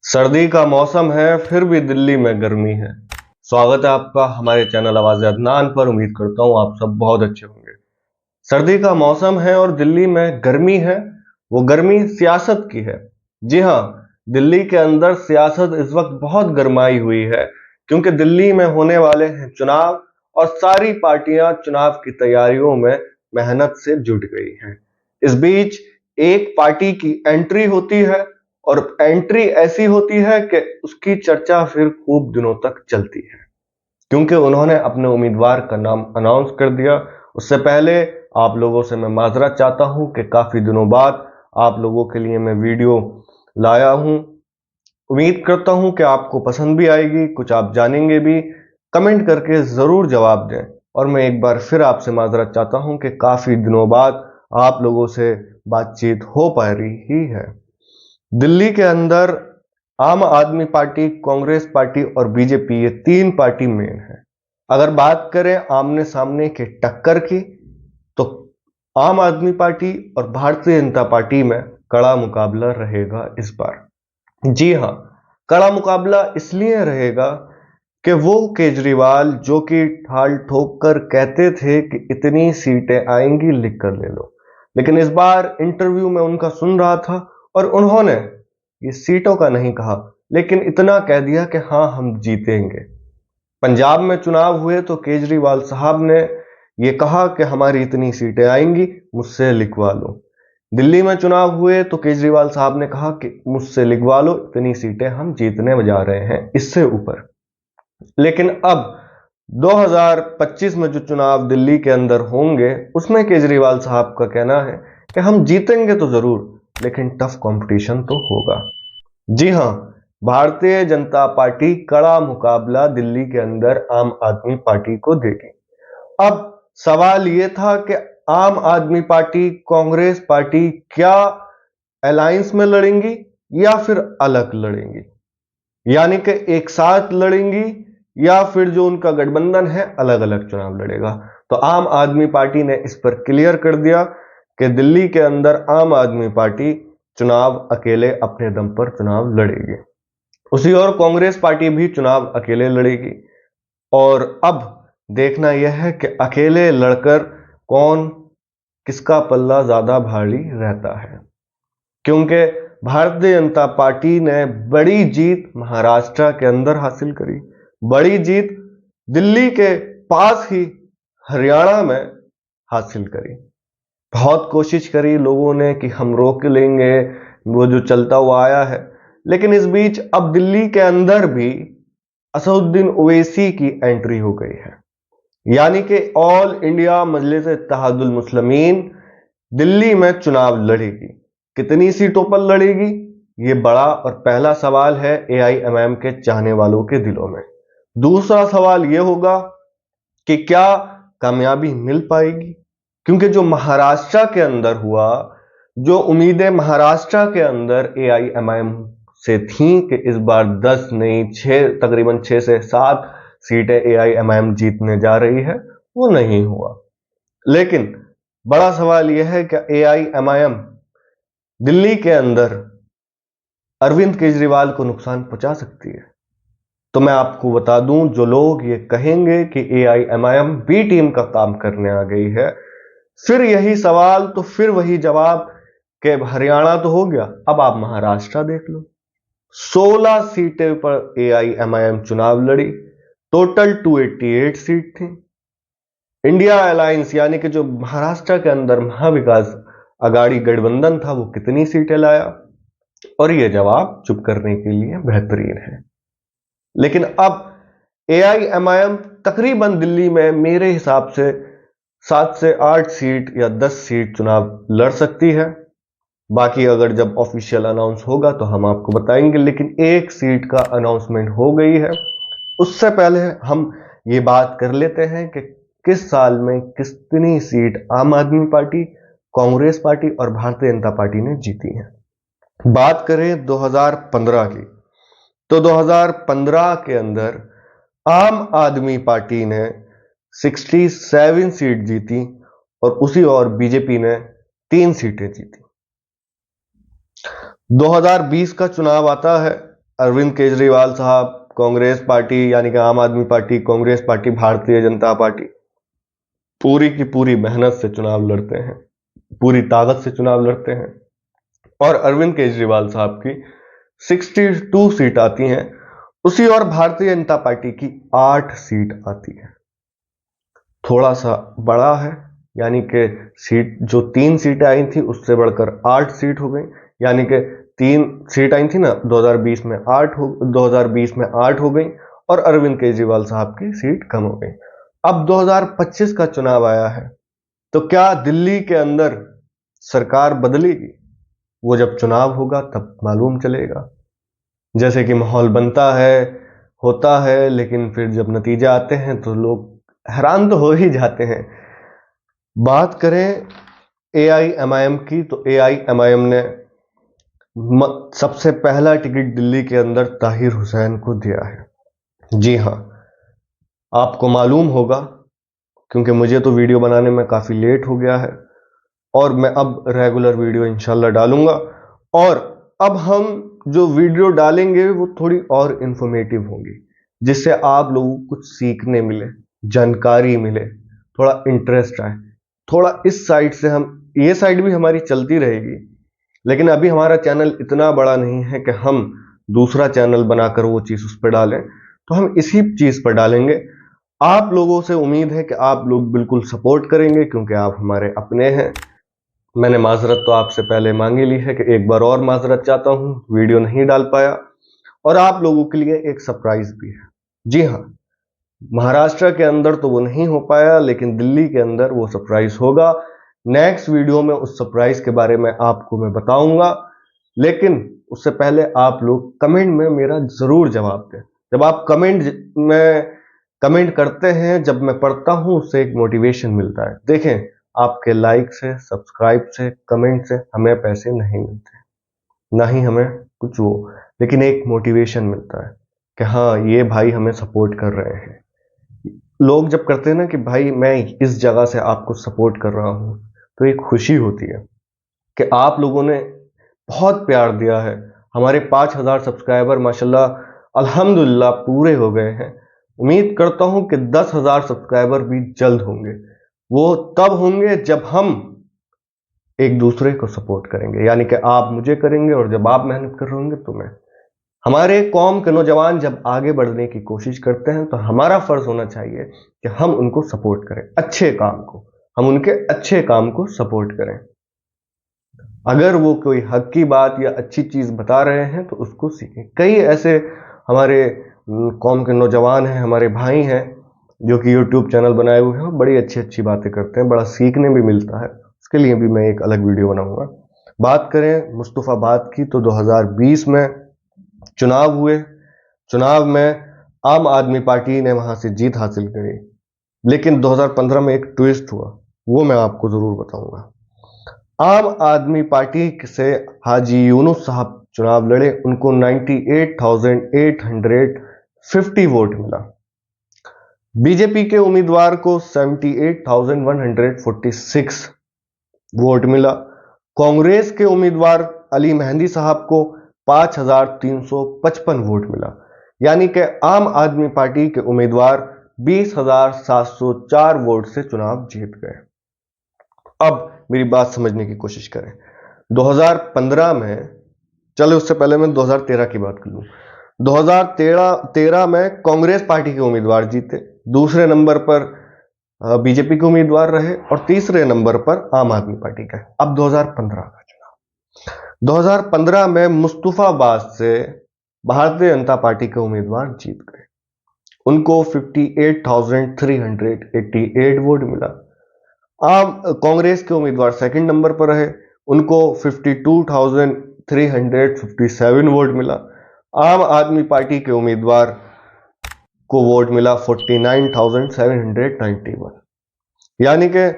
सर्दी का मौसम है, फिर भी दिल्ली में गर्मी है। स्वागत है आपका हमारे चैनल आवाज़ अदनान पर। उम्मीद करता हूँ आप सब बहुत अच्छे होंगे। सर्दी का मौसम है और दिल्ली में गर्मी है। वो गर्मी सियासत की है। जी हाँ, दिल्ली के अंदर सियासत इस वक्त बहुत गरमाई हुई है, क्योंकि दिल्ली में होने वाले हैं चुनाव और सारी पार्टियां चुनाव की तैयारियों में मेहनत से जुट गई हैं। इस बीच एक पार्टी की एंट्री होती है और एंट्री ऐसी होती है कि उसकी चर्चा फिर खूब दिनों तक चलती है, क्योंकि उन्होंने अपने उम्मीदवार का नाम अनाउंस कर दिया। उससे पहले आप लोगों से मैं माजरत चाहता हूं कि काफी दिनों बाद आप लोगों के लिए मैं वीडियो लाया हूं। उम्मीद करता हूं कि आपको पसंद भी आएगी, कुछ आप जानेंगे भी। कमेंट करके जरूर जवाब दें। और मैं एक बार फिर आपसे माजरत चाहता हूं कि काफी दिनों बाद आप लोगों से बातचीत हो पा रही है। दिल्ली के अंदर आम आदमी पार्टी, कांग्रेस पार्टी और बीजेपी, ये तीन पार्टी मेन है। अगर बात करें आमने सामने के टक्कर की, तो आम आदमी पार्टी और भारतीय जनता पार्टी में कड़ा मुकाबला रहेगा इस बार। जी हां, कड़ा मुकाबला इसलिए रहेगा कि वो केजरीवाल जो कि ठाल ठोक कर कहते थे कि इतनी सीटें आएंगी, लिख कर ले लो, लेकिन इस बार इंटरव्यू में उनका सुन रहा था और उन्होंने ये सीटों का नहीं कहा, लेकिन इतना कह दिया कि हाँ, हम जीतेंगे। पंजाब में चुनाव हुए तो केजरीवाल साहब ने ये कहा कि हमारी इतनी सीटें आएंगी, मुझसे लिखवा लो। दिल्ली में चुनाव हुए तो केजरीवाल साहब ने कहा कि मुझसे लिखवा लो, इतनी सीटें हम जीतने जा रहे हैं, इससे ऊपर। लेकिन अब 2025 में जो चुनाव दिल्ली के अंदर होंगे, उसमें केजरीवाल साहब का कहना है कि हम जीतेंगे तो जरूर, लेकिन टफ कंपटीशन तो होगा। जी हां, भारतीय जनता पार्टी कड़ा मुकाबला दिल्ली के अंदर आम आदमी पार्टी को देगी। अब सवाल यह था कि आम आदमी पार्टी, कांग्रेस पार्टी क्या अलायंस में लड़ेंगी या फिर अलग लड़ेंगी, यानी कि एक साथ लड़ेंगी या फिर जो उनका गठबंधन है अलग अलग चुनाव लड़ेगा। तो आम आदमी पार्टी ने इस पर क्लियर कर दिया कि दिल्ली के अंदर आम आदमी पार्टी चुनाव अकेले अपने दम पर चुनाव लड़ेगी। उसी और कांग्रेस पार्टी भी चुनाव अकेले लड़ेगी। और अब देखना यह है कि अकेले लड़कर कौन, किसका पल्ला ज्यादा भारी रहता है, क्योंकि भारतीय जनता पार्टी ने बड़ी जीत महाराष्ट्र के अंदर हासिल करी, बड़ी जीत दिल्ली के पास ही हरियाणा में हासिल करी। बहुत कोशिश करी लोगों ने कि हम रोक लेंगे, वो जो चलता हुआ आया है, लेकिन इस बीच अब दिल्ली के अंदर भी असदुद्दीन ओवैसी की एंट्री हो गई है, यानी कि ऑल इंडिया मजलिस इत्तेहादुल मुस्लिमीन दिल्ली में चुनाव लड़ेगी। कितनी सीटों पर लड़ेगी, ये बड़ा और पहला सवाल है एआईएमआईएम के चाहने वालों के दिलों में। दूसरा सवाल यह होगा कि क्या कामयाबी मिल पाएगी, क्योंकि जो महाराष्ट्र के अंदर हुआ, जो उम्मीदें महाराष्ट्र के अंदर एआईएमआईएम से थी कि इस बार 10 नहीं 6, तकरीबन 6 से 7 सीटें एआईएमआईएम जीतने जा रही है, वो नहीं हुआ। लेकिन बड़ा सवाल यह है कि एआईएमआईएम दिल्ली के अंदर अरविंद केजरीवाल को नुकसान पहुंचा सकती है। तो मैं आपको बता दूं, जो लोग ये कहेंगे कि एआईएमआईएम बी टीम का काम करने आ गई है, फिर यही सवाल तो फिर वही जवाब कि हरियाणा तो हो गया, अब आप महाराष्ट्र देख लो। 16 सीटें पर एआईएमआईएम चुनाव लड़ी, टोटल 288 सीट थी। इंडिया अलायंस यानी कि जो महाराष्ट्र के अंदर महाविकास अघाड़ी गठबंधन था, वो कितनी सीटें लाया, और यह जवाब चुप करने के लिए बेहतरीन है। लेकिन अब एआईएमआईएम तकरीबन दिल्ली में मेरे हिसाब से 7 से 8 सीट या 10 सीट चुनाव लड़ सकती है। बाकी अगर जब ऑफिशियल अनाउंस होगा तो हम आपको बताएंगे, लेकिन एक सीट का अनाउंसमेंट हो गई है। उससे पहले हम ये बात कर लेते हैं कि किस साल में कितनी सीट आम आदमी पार्टी, कांग्रेस पार्टी और भारतीय जनता पार्टी ने जीती है। बात करें 2015 की, तो 2015 के अंदर आम आदमी पार्टी ने 67 सीट जीती और उसी और बीजेपी ने 3 सीटें जीती। 2020 का चुनाव आता है, अरविंद केजरीवाल साहब कांग्रेस पार्टी यानी कि आम आदमी party, Congress party, Bharatiya Janata party पूरी की पूरी मेहनत से चुनाव लड़ते हैं, पूरी ताकत से चुनाव लड़ते हैं और अरविंद केजरीवाल साहब की 62 सीट आती हैं, उसी और भारतीय जनता पार्टी की 8 सीट आती है। थोड़ा सा बड़ा है, यानी कि सीट जो 3 सीटें आई थी उससे बढ़कर 8 सीट हो गई, यानी कि 3 सीट आई थी ना 2020 में 8 हो गई और अरविंद केजरीवाल साहब की सीट कम हो गई। अब 2025 का चुनाव आया है, तो क्या दिल्ली के अंदर सरकार बदलेगी? वो जब चुनाव होगा तब मालूम चलेगा। जैसे कि माहौल बनता है, होता है, लेकिन फिर जब नतीजे आते हैं तो लोग हैरान तो हो ही जाते हैं। बात करें AIMIM की, तो AIMIM ने सबसे पहला टिकट दिल्ली के अंदर ताहिर हुसैन को दिया है। जी हां, आपको मालूम होगा, क्योंकि मुझे तो वीडियो बनाने में काफी लेट हो गया है और मैं अब रेगुलर वीडियो इंशाल्लाह डालूंगा। और अब हम जो वीडियो डालेंगे वो थोड़ी और इंफॉर्मेटिव होंगी, जिससे आप लोगों को कुछ सीखने मिले, जानकारी मिले, थोड़ा इंटरेस्ट आए। थोड़ा इस साइड से ये साइड भी हमारी चलती रहेगी, लेकिन अभी हमारा चैनल इतना बड़ा नहीं है कि हम दूसरा चैनल बनाकर वो चीज उस पर डालें, तो हम इसी चीज पर डालेंगे। आप लोगों से उम्मीद है कि आप लोग बिल्कुल सपोर्ट करेंगे, क्योंकि आप हमारे अपने हैं। मैंने माजरत तो आपसे पहले मांगी ली है कि एक बार और माजरत चाहता हूं, वीडियो नहीं डाल पाया। और आप लोगों के लिए एक सरप्राइज भी है। जी हां, महाराष्ट्र के अंदर तो वो नहीं हो पाया, लेकिन दिल्ली के अंदर वो सरप्राइज होगा। नेक्स्ट वीडियो में उस सरप्राइज के बारे में आपको मैं बताऊंगा, लेकिन उससे पहले आप लोग कमेंट में मेरा जरूर जवाब दें। जब आप कमेंट करते हैं, जब मैं पढ़ता हूं, उससे एक मोटिवेशन मिलता है। देखें, आपके लाइक से, सब्सक्राइब से, कमेंट से हमें पैसे नहीं मिलते, ना ही हमें कुछ लेकिन एक मोटिवेशन मिलता है कि हाँ, ये भाई हमें सपोर्ट कर रहे हैं। लोग जब करते हैं ना कि भाई मैं इस जगह से आपको सपोर्ट कर रहा हूं, तो एक खुशी होती है कि आप लोगों ने बहुत प्यार दिया है। हमारे 5000 सब्सक्राइबर माशाल्लाह अल्हम्दुलिल्लाह पूरे हो गए हैं। उम्मीद करता हूं कि 10,000 सब्सक्राइबर भी जल्द होंगे। वो तब होंगे जब हम एक दूसरे को सपोर्ट करेंगे, यानी कि आप मुझे करेंगे और जब आप मेहनत कर रहे होंगे तो मैं। हमारे कौम के नौजवान जब आगे बढ़ने की कोशिश करते हैं, तो हमारा फर्ज होना चाहिए कि हम उनको सपोर्ट करें, अच्छे काम को, हम उनके अच्छे काम को सपोर्ट करें। अगर वो कोई हक की बात या अच्छी चीज बता रहे हैं तो उसको सीखें। कई ऐसे हमारे कौम के नौजवान हैं, हमारे भाई हैं, जो कि YouTube चैनल बनाए हुए हैं, बड़ी अच्छी अच्छी बातें करते हैं, बड़ा सीखने भी मिलता है। उसके लिए भी मैं एक अलग वीडियो बनाऊंगा। बात करें मुस्तफाबाद की, तो 2020 में चुनाव हुए। चुनाव में आम आदमी पार्टी ने वहां से जीत हासिल करी, लेकिन 2015 में एक ट्विस्ट हुआ, वो मैं आपको जरूर बताऊंगा। आम आदमी पार्टी से हाजी यूनुस साहब चुनाव लड़े, उनको 98,850 वोट मिला। बीजेपी के उम्मीदवार को 78,146 वोट मिला। कांग्रेस के उम्मीदवार अली मेहंदी साहब को 5,355 वोट मिला, यानी कि आम आदमी पार्टी के उम्मीदवार 20,704 वोट से चुनाव जीत गए। अब मेरी बात समझने की कोशिश करें। 2015 में, चलो उससे पहले मैं 2013 की बात कर लूं। 2013 में कांग्रेस पार्टी के उम्मीदवार जीते, दूसरे नंबर पर बीजेपी के उम्मीदवार रहे और तीसरे नंबर पर आम आदमी पार्टी का। अब 2015 का चुनाव, 2015 में मुस्तफाबाद से भारतीय जनता पार्टी के उम्मीदवार जीत गए, उनको 58,388 वोट मिला। कांग्रेस के उम्मीदवार सेकंड नंबर पर रहे, उनको 52,357 वोट मिला। आम आदमी पार्टी के उम्मीदवार को वोट मिला 49,791, यानी कि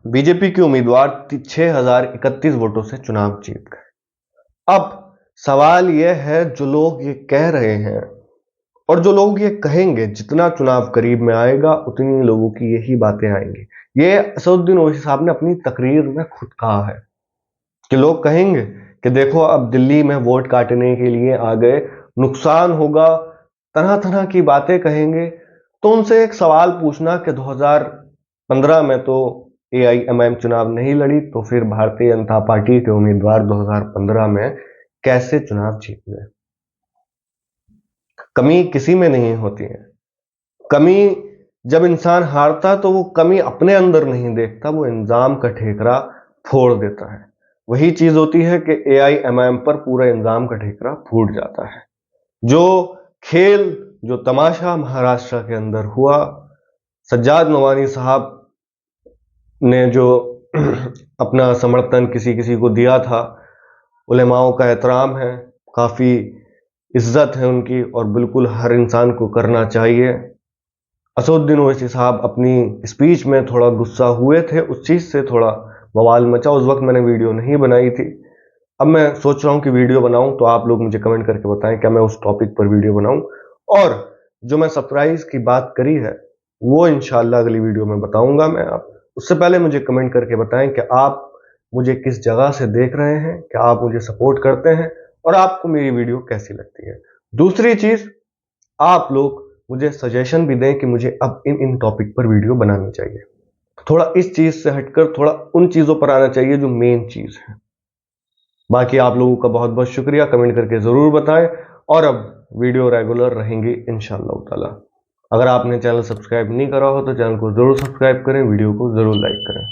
बीजेपी के उम्मीदवार 6,031 वोटों से चुनाव जीत गए। अब सवाल यह है, जो लोग ये कह रहे हैं और जो लोग ये कहेंगे, जितना चुनाव करीब में आएगा उतनी लोगों की यही बातें आएंगी। ये असदुद्दीन ओवैसी साहब ने अपनी तकरीर में खुद कहा है कि लोग कहेंगे कि देखो अब दिल्ली में वोट काटने के लिए आ गए नुकसान होगा, तरह तरह की बातें कहेंगे। तो उनसे एक सवाल पूछना कि 2015 में तो AIMIM चुनाव नहीं लड़ी, तो फिर भारतीय जनता पार्टी के उम्मीदवार 2015 में कैसे चुनाव जीत गए। कमी किसी में नहीं होती है। कमी जब इंसान हारता तो वो कमी अपने अंदर नहीं देखता, वो इंजाम का ठेकरा फोड़ देता है। वही चीज होती है कि AIMIM पर पूरा इंजाम का ठेकरा फूट जाता है। जो खेल, जो तमाशा महाराष्ट्र के अंदर हुआ, सज्जाद नवानी साहब ने जो अपना समर्थन किसी किसी को दिया था, उलेमाओं का एहतराम है, काफी इज्जत है उनकी, और बिल्कुल हर इंसान को करना चाहिए। असदुद्दीन ओवैसी साहब अपनी स्पीच में थोड़ा गुस्सा हुए थे, उस चीज से थोड़ा बवाल मचा। उस वक्त मैंने वीडियो नहीं बनाई थी। अब मैं सोच रहा हूं कि वीडियो बनाऊं, तो आप लोग मुझे कमेंट करके बताएं क्या मैं उस टॉपिक पर वीडियो बनाऊं। और जो मैं सरप्राइज की बात करी है वो इंशाल्लाह अगली वीडियो में बताऊंगा मैं। आप उससे पहले मुझे कमेंट करके बताएं कि आप मुझे किस जगह से देख रहे हैं, क्या आप मुझे सपोर्ट करते हैं और आपको मेरी वीडियो कैसी लगती है। दूसरी चीज, आप लोग मुझे सजेशन भी दें कि मुझे अब इन टॉपिक पर वीडियो बनानी चाहिए। थोड़ा इस चीज से हटकर थोड़ा उन चीजों पर आना चाहिए जो मेन चीज है। बाकी आप लोगों का बहुत बहुत शुक्रिया, कमेंट करके जरूर बताएं। और अब वीडियो रेगुलर रहेंगे इंशाअल्लाह ताला। अगर आपने चैनल सब्सक्राइब नहीं करा हो तो चैनल को जरूर सब्सक्राइब करें, वीडियो को जरूर लाइक करें।